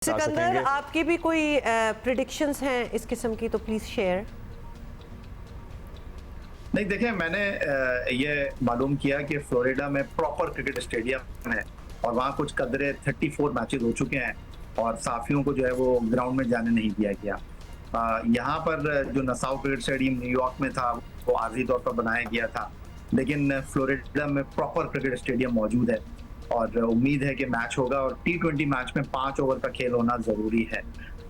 सिकंदर, आपकी भी कोई प्रेडिक्शंस हैं इस किस्म की तो प्लीज शेयर। नहीं, देखिए, मैंने ये मालूम किया कि फ्लोरिडा में प्रॉपर क्रिकेट स्टेडियम है और वहाँ कुछ कदरे 34 मैचेस हो चुके हैं और साफियों को जो है वो ग्राउंड में जाने नहीं दिया गया। यहाँ पर जो नसाउ क्रिकेट स्टेडियम न्यूयॉर्क में था वो आर्जी तौर पर बनाया गया था, लेकिन फ्लोरिडा में प्रॉपर क्रिकेट स्टेडियम मौजूद है और उम्मीद है कि मैच होगा। और T20 मैच में 5 ओवर का खेल होना जरूरी है।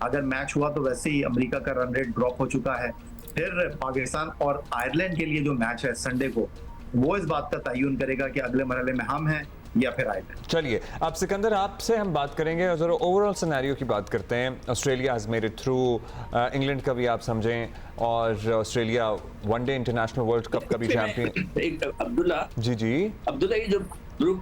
अगर मैच हुआ तो वैसे ही अमेरिका का रन रेट ड्रॉप हो चुका है। फिर पाकिस्तान और आयरलैंड के लिए जो मैच है संडे को, वो इस बात का तयन करेगा कि अगले मरहले में हम हैं या फिर आयरलैंड। चलिए, अब सिकंदर आपसे हम बात करेंगे और जरा ओवरऑल सिनेरियो की बात करते हैं। Australia has made it through, England का भी आप समझें, और Australia one day international world cup का भी चैंपियन। अब्दुल्ला जी अब्दुल्ला, ये जो ग्रुप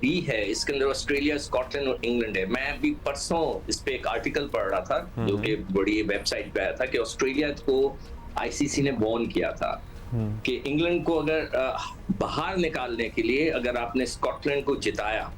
बी है इसके अंदर ऑस्ट्रेलिया, स्कॉटलैंड और इंग्लैंड है। मैं अभी परसों इस पे एक आर्टिकल पढ़ रहा था जो कि बड़ी वेबसाइट पे आया था कि ऑस्ट्रेलिया को आईसीसी ने वॉर्न किया था कि इंग्लैंड को अगर बाहर निकालने के लिए अगर आपने स्कॉटलैंड को जिताया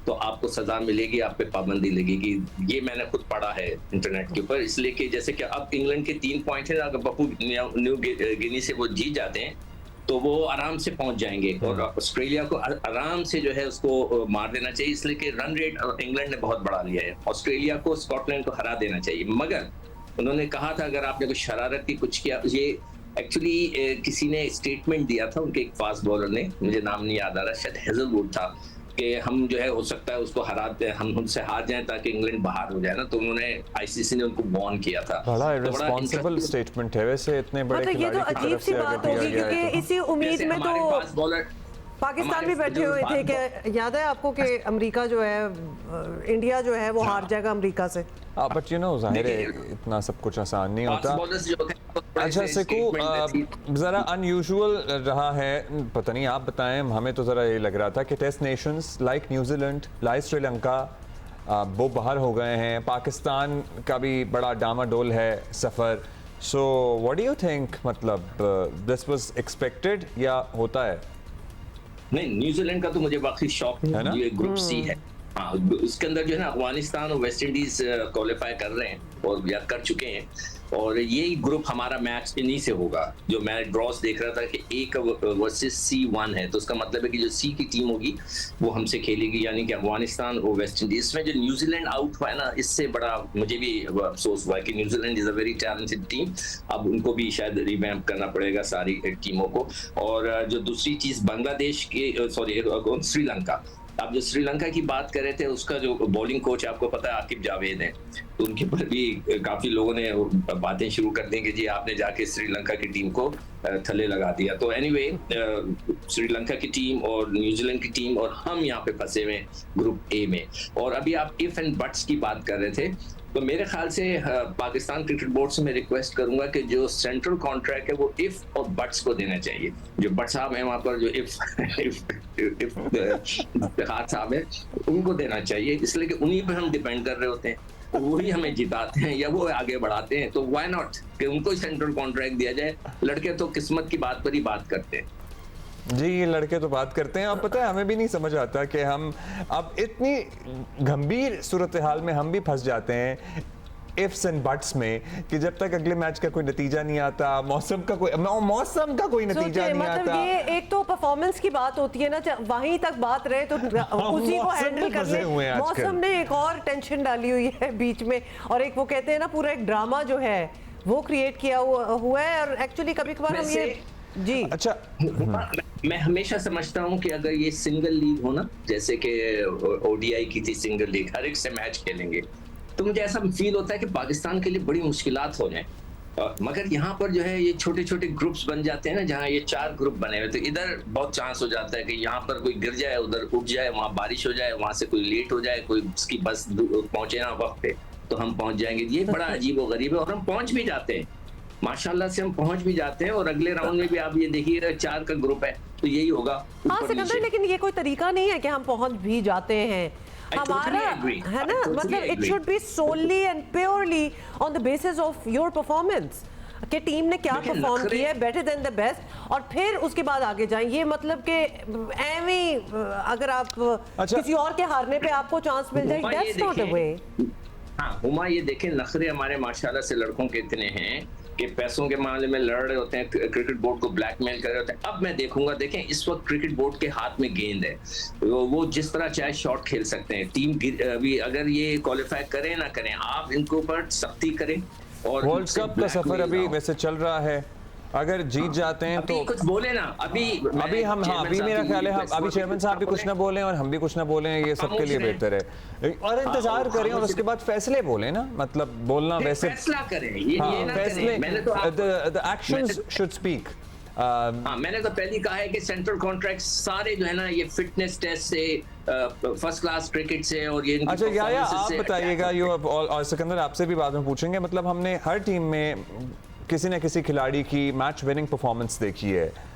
तो आपको सजा मिलेगी, आप पे पाबंदी लगेगी। ये मैंने खुद पढ़ा है इंटरनेट के ऊपर, इसलिए कि जैसे कि अब इंग्लैंड के 3 पॉइंट है, अगर बपू न्यू गिनी से वो जीत जाते हैं तो वो आराम से पहुंच जाएंगे और ऑस्ट्रेलिया को आराम से जो है उसको मार देना चाहिए, इसलिए कि रन रेट इंग्लैंड ने बहुत बढ़ा लिया है। ऑस्ट्रेलिया को स्कॉटलैंड को हरा देना चाहिए, मगर उन्होंने कहा था अगर आपने कुछ शरारत की कुछ किया। ये एक्चुअली किसी ने स्टेटमेंट दिया था, उनके एक फास्ट बॉलर ने, मुझे नाम नहीं याद आ रहा, शायद हेजलवुड था, कि हम जो है हो सकता है उसको हरा दे, हम उनसे हार जाएं ताकि इंग्लैंड बाहर हो जाए ना। तो उन्होंने आईसीसी ने उनको वॉर्न किया था। बड़ा इररिस्पांसिबल स्टेटमेंट है वैसे, इतने बड़े मतलब ये तो अजीब सी बात होगी क्योंकि इसी उम्मीद में तो पाकिस्तान भी बैठे हुए थे कि याद है आपको कि अमेरिका जो है, इंडिया जो है वो हार जाएगा अमेरिका से। बट यू नो जाहिर है इतना सब कुछ आसान नहीं होता। अच्छा सिकू, जरा अनयूजुअल रहा है, पता नहीं आप बताएं, हमें तो जरा ये लग रहा था कि test nations like New Zealand, like Sri Lanka, वो बाहर हो गए हैं। पाकिस्तान का भी बड़ा डामाडोल है सफर। So what do you think, मतलब दिस वाज एक्सपेक्टेड या होता है? नहीं, न्यूजीलैंड का तो मुझे वाकई शौक है ना, ये ग्रुप सी है। हाँ, उसके अंदर जो है ना अफगानिस्तान और वेस्ट इंडीज क्वालिफाई कर रहे हैं और या कर चुके हैं, और यही ग्रुप हमारा मैच इन्हीं से होगा। जो मैं ड्रॉस देख रहा था कि एक वर्सेस C1 है, तो उसका मतलब है कि जो सी की टीम होगी वो हमसे खेलेगी, यानी कि अफगानिस्तान और वेस्ट इंडीज। इसमें जो न्यूजीलैंड आउट हुआ है ना, इससे बड़ा मुझे भी अफसोस हुआ है कि New Zealand is a very talented team. अब उनको भी शायद रिवैम्प करना पड़ेगा सारी टीमों को। और जो दूसरी चीज बांग्लादेश के, सॉरी श्रीलंका, आप जो श्रीलंका की बात कर रहे थे, उसका जो बॉलिंग कोच आपको पता है आकिब जावेद है, तो उनके ऊपर भी काफी लोगों ने बातें शुरू कर दी कि जी आपने जाके श्रीलंका की टीम को थले लगा दिया। तो एनीवे, श्रीलंका की टीम और न्यूजीलैंड की टीम और हम यहाँ पे फंसे हुए ग्रुप ए में। और अभी आप इफ एंड बट्स की बात कर रहे थे, तो मेरे ख्याल से पाकिस्तान क्रिकेट बोर्ड से मैं रिक्वेस्ट करूंगा कि जो सेंट्रल कॉन्ट्रैक्ट है वो इफ और बट्स को देना चाहिए। जो बट साहब हैं वहां पर, जो इफ साहब है, उनको देना चाहिए, इसलिए कि उन्हीं पे हम डिपेंड कर रहे होते हैं, वही हमें जिताते हैं या वो आगे बढ़ाते हैं। तो व्हाई नॉट कि उनको सेंट्रल कॉन्ट्रैक्ट दिया जाए। लड़के तो किस्मत की बात पर ही बात करते हैं। जी, ये लड़के तो बात करते हैं। अब पता है हमें भी नहीं समझ आता कि हम अब इतनी गंभीर सूरत हाल में हम भी फंस जाते हैं इफ्स एंड बट्स में, कि जब तक अगले मैच का कोई नतीजा नहीं आता, मौसम का कोई नतीजा नहीं मतलब आता। ये एक तो परफॉर्मेंस की बात होती है ना, वहीं तक बात रहे तो उसी को हैंडल करने। मौसम ने एक और टेंशन डाली हुई है बीच में, और एक वो कहते हैं ना पूरा एक ड्रामा जो है वो क्रिएट किया हुआ है। और एक्चुअली कभी कभार हम ये जी अच्छा, मैं हमेशा समझता हूं कि अगर ये सिंगल लीग हो ना, जैसे कि ओडीआई की थी सिंगल लीग, हर एक से मैच खेलेंगे, तो मुझे ऐसा फील होता है कि पाकिस्तान के लिए बड़ी मुश्किलात हो जाए। मगर यहाँ पर जो है ये छोटे छोटे ग्रुप्स बन जाते हैं ना, जहाँ ये 4 ग्रुप बने हुए, तो इधर बहुत चांस हो जाता है कि यहाँ पर कोई गिर जाए, उधर उठ जाए, वहाँ बारिश हो जाए, वहां से कोई लेट हो जाए, कोई उसकी बस पहुंचे ना वक्त पे, तो हम पहुंच जाएंगे। ये बड़ा अजीब व गरीब है, और हम पहुंच भी जाते हैं, माशाल्लाह से हम पहुंच भी जाते हैं। और अगले राउंड में भी आप ये देखिएगा 4 का ग्रुप है, तो यही होगा। हाँ सिकंदर, लेकिन ये कोई तरीका नहीं है कि हम पहुंच भी जाते हैं। हमारा है ना, मतलब it should be solely and purely on the basis of your performance, कि टीम ने क्या परफॉर्म किया है, बेटर देन द बेस्ट, और फिर उसके बाद आगे जाएं। ये मतलब कि एवं अगर आप किसी और के हारने पे आपको चांस मिल जाए, दैट्स नॉट अ वे। हाँ हुमा, ये देखें नखरे हमारे माशाल्लाह से लड़कों के इतने हैं कि पैसों के मामले में लड़ रहे होते हैं, क्रिकेट बोर्ड को ब्लैकमेल कर रहे होते हैं। अब मैं देखूंगा, देखें इस वक्त क्रिकेट बोर्ड के हाथ में गेंद है, वो जिस तरह चाहे शॉट खेल सकते हैं। टीम अभी अगर ये क्वालिफाई करें ना करें, आप इनको ऊपर सख्ती करें। और वर्ल्ड कप का सफर अभी वैसे चल रहा है, अगर जीत जाते हैं तो कुछ बोले ना अभी हम हाँ अभी मेरा ख्याल है अभी चेयरमैन साहब भी कुछ ना बोलें और हम भी कुछ ना बोलें, ये सबके लिए बेहतर है। और इंतजार करें और उसके बाद फैसले बोले ना, मतलब बोलना वैसे फैसला करें, ये ना फैसले, मैंने तो द एक्शंस शुड स्पीक। हाँ, मैंने तो पहले कहा है कि सेंट्रल कॉन्ट्रैक्ट सारे जो है ना, ये फिटनेस टेस्ट से, फर्स्ट क्लास क्रिकेट से और ये अच्छा या आप बताइएगा, और सिकंदर आपसे भी बाद में पूछेंगे, मतलब हमने हर टीम में किसी न किसी खिलाड़ी की मैच विनिंग परफॉर्मेंस देखी है,